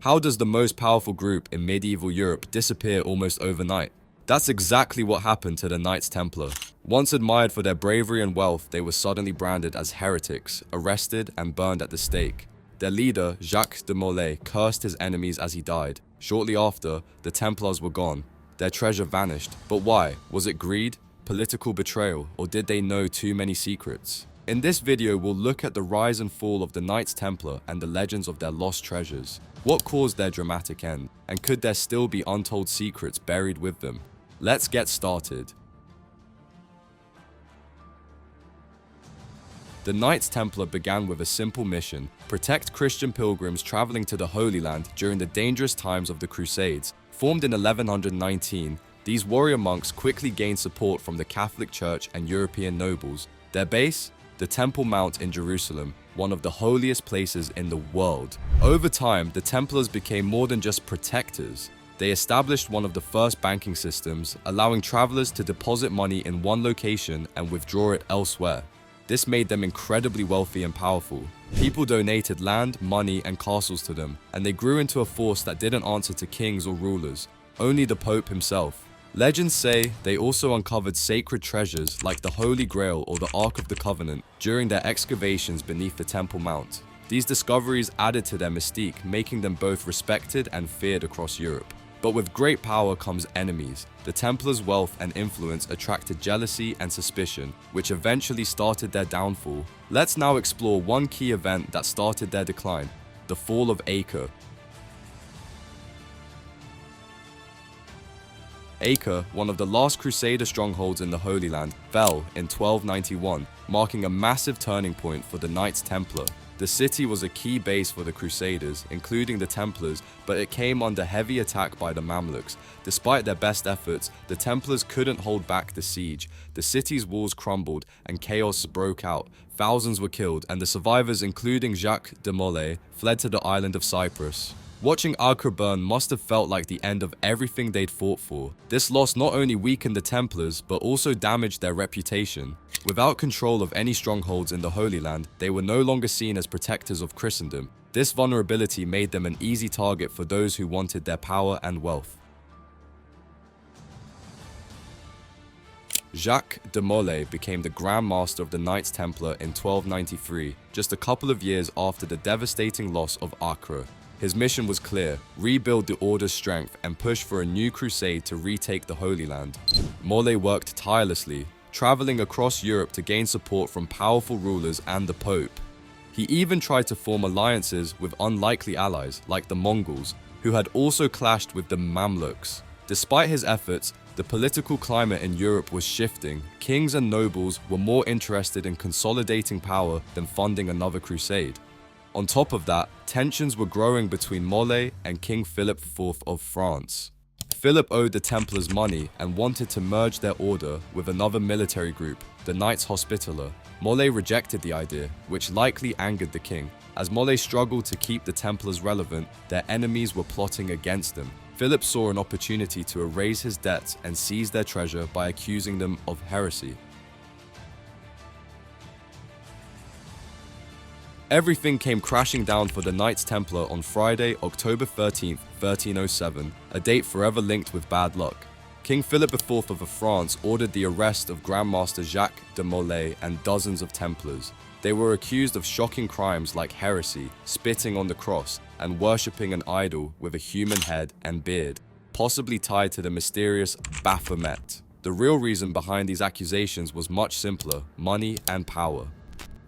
How does the most powerful group in medieval Europe disappear almost overnight? That's exactly what happened to the Knights Templar. Once admired for their bravery and wealth, they were suddenly branded as heretics, arrested and burned at the stake. Their leader, Jacques de Molay, cursed his enemies as he died. Shortly after, the Templars were gone. Their treasure vanished. But why? Was it greed, political betrayal, or did they know too many secrets? In this video, we'll look at the rise and fall of the Knights Templar and the legends of their lost treasures. What caused their dramatic end? And could there still be untold secrets buried with them? Let's get started. The Knights Templar began with a simple mission: protect Christian pilgrims traveling to the Holy Land during the dangerous times of the Crusades. Formed in 1119, these warrior monks quickly gained support from the Catholic Church and European nobles. Their base? The Temple Mount in Jerusalem, one of the holiest places in the world. Over time, the Templars became more than just protectors. They established one of the first banking systems, allowing travelers to deposit money in one location and withdraw it elsewhere. This made them incredibly wealthy and powerful. People donated land, money, and castles to them, and they grew into a force that didn't answer to kings or rulers, only the Pope himself. Legends say they also uncovered sacred treasures like the Holy Grail or the Ark of the Covenant during their excavations beneath the Temple Mount. These discoveries added to their mystique, making them both respected and feared across Europe. But with great power comes enemies. The Templars' wealth and influence attracted jealousy and suspicion, which eventually started their downfall. Let's now explore one key event that started their decline: the fall of Acre. Acre, one of the last Crusader strongholds in the Holy Land, fell in 1291, marking a massive turning point for the Knights Templar. The city was a key base for the Crusaders, including the Templars, but it came under heavy attack by the Mamluks. Despite their best efforts, the Templars couldn't hold back the siege. The city's walls crumbled and chaos broke out. Thousands were killed, and the survivors, including Jacques de Molay, fled to the island of Cyprus. Watching Acre burn must have felt like the end of everything they'd fought for. This loss not only weakened the Templars, but also damaged their reputation. Without control of any strongholds in the Holy Land, they were no longer seen as protectors of Christendom. This vulnerability made them an easy target for those who wanted their power and wealth. Jacques de Molay became the Grand Master of the Knights Templar in 1293, just a couple of years after the devastating loss of Acre. His mission was clear: rebuild the Order's strength and push for a new crusade to retake the Holy Land. Molay worked tirelessly, traveling across Europe to gain support from powerful rulers and the Pope. He even tried to form alliances with unlikely allies like the Mongols, who had also clashed with the Mamluks. Despite his efforts, the political climate in Europe was shifting. Kings and nobles were more interested in consolidating power than funding another crusade. On top of that, tensions were growing between Molay and King Philip IV of France. Philip owed the Templars money and wanted to merge their order with another military group, the Knights Hospitaller. Molay rejected the idea, which likely angered the king. As Molay struggled to keep the Templars relevant, their enemies were plotting against them. Philip saw an opportunity to erase his debts and seize their treasure by accusing them of heresy. Everything came crashing down for the Knights Templar on Friday, October 13th, 1307, a date forever linked with bad luck. King Philip IV of France ordered the arrest of Grandmaster Jacques de Molay and dozens of Templars. They were accused of shocking crimes like heresy, spitting on the cross, and worshipping an idol with a human head and beard, possibly tied to the mysterious Baphomet. The real reason behind these accusations was much simpler: money and power.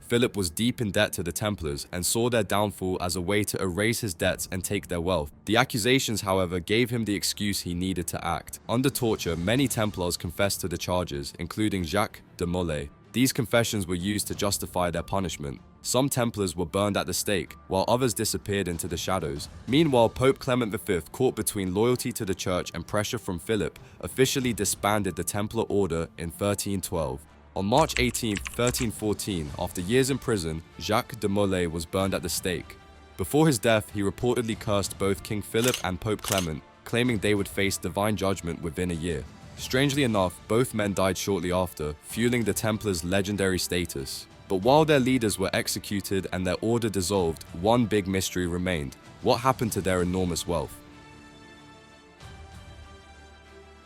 Philip was deep in debt to the Templars and saw their downfall as a way to erase his debts and take their wealth. The accusations, however, gave him the excuse he needed to act. Under torture, many Templars confessed to the charges, including Jacques de Molay. These confessions were used to justify their punishment. Some Templars were burned at the stake, while others disappeared into the shadows. Meanwhile, Pope Clement V, caught between loyalty to the Church and pressure from Philip, officially disbanded the Templar Order in 1312. On March 18, 1314, after years in prison, Jacques de Molay was burned at the stake. Before his death, he reportedly cursed both King Philip and Pope Clement, claiming they would face divine judgment within a year. Strangely enough, both men died shortly after, fueling the Templars' legendary status. But while their leaders were executed and their order dissolved, one big mystery remained: What happened to their enormous wealth?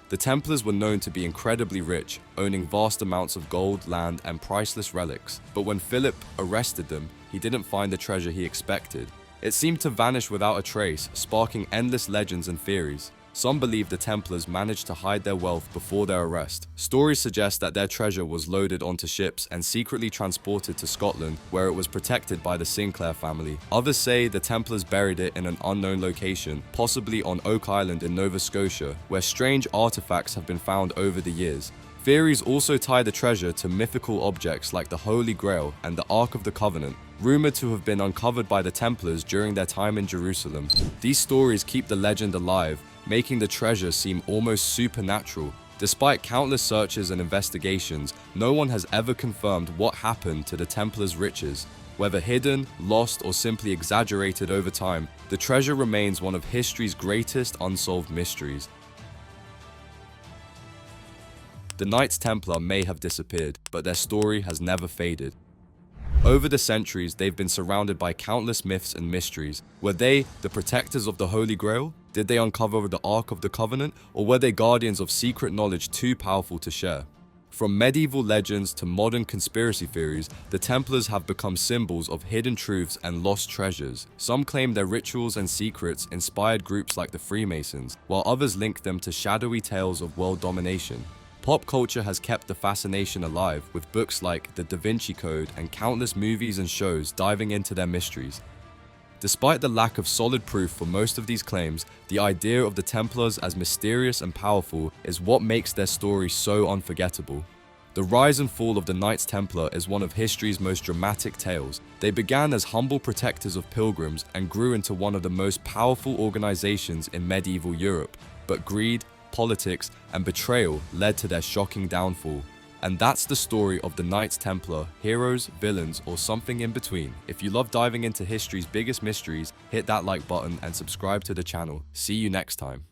The Templars were known to be incredibly rich, owning vast amounts of gold, land, and priceless relics. But when Philip arrested them, he didn't find the treasure he expected. It seemed to vanish without a trace, sparking endless legends and theories. Some believe the Templars managed to hide their wealth before their arrest. Stories suggest that their treasure was loaded onto ships and secretly transported to Scotland, where it was protected by the Sinclair family. Others say the Templars buried it in an unknown location, possibly on Oak Island in Nova Scotia, where strange artifacts have been found over the years. Theories also tie the treasure to mythical objects like the Holy Grail and the Ark of the Covenant, rumored to have been uncovered by the Templars during their time in Jerusalem. These stories keep the legend alive, making the treasure seem almost supernatural. Despite countless searches and investigations, no one has ever confirmed what happened to the Templars' riches. Whether hidden, lost, or simply exaggerated over time, the treasure remains one of history's greatest unsolved mysteries. The Knights Templar may have disappeared, but their story has never faded. Over the centuries, they've been surrounded by countless myths and mysteries. Were they the protectors of the Holy Grail? Did they uncover the Ark of the Covenant? Or were they guardians of secret knowledge too powerful to share? From medieval legends to modern conspiracy theories, the Templars have become symbols of hidden truths and lost treasures. Some claim their rituals and secrets inspired groups like the Freemasons, while others link them to shadowy tales of world domination. Pop culture has kept the fascination alive, with books like The Da Vinci Code and countless movies and shows diving into their mysteries. Despite the lack of solid proof for most of these claims, the idea of the Templars as mysterious and powerful is what makes their story so unforgettable. The rise and fall of the Knights Templar is one of history's most dramatic tales. They began as humble protectors of pilgrims and grew into one of the most powerful organizations in medieval Europe. But greed, politics, and betrayal led to their shocking downfall. And that's the story of the Knights Templar, heroes, villains, or something in between. If you love diving into history's biggest mysteries, hit that like button and subscribe to the channel. See you next time.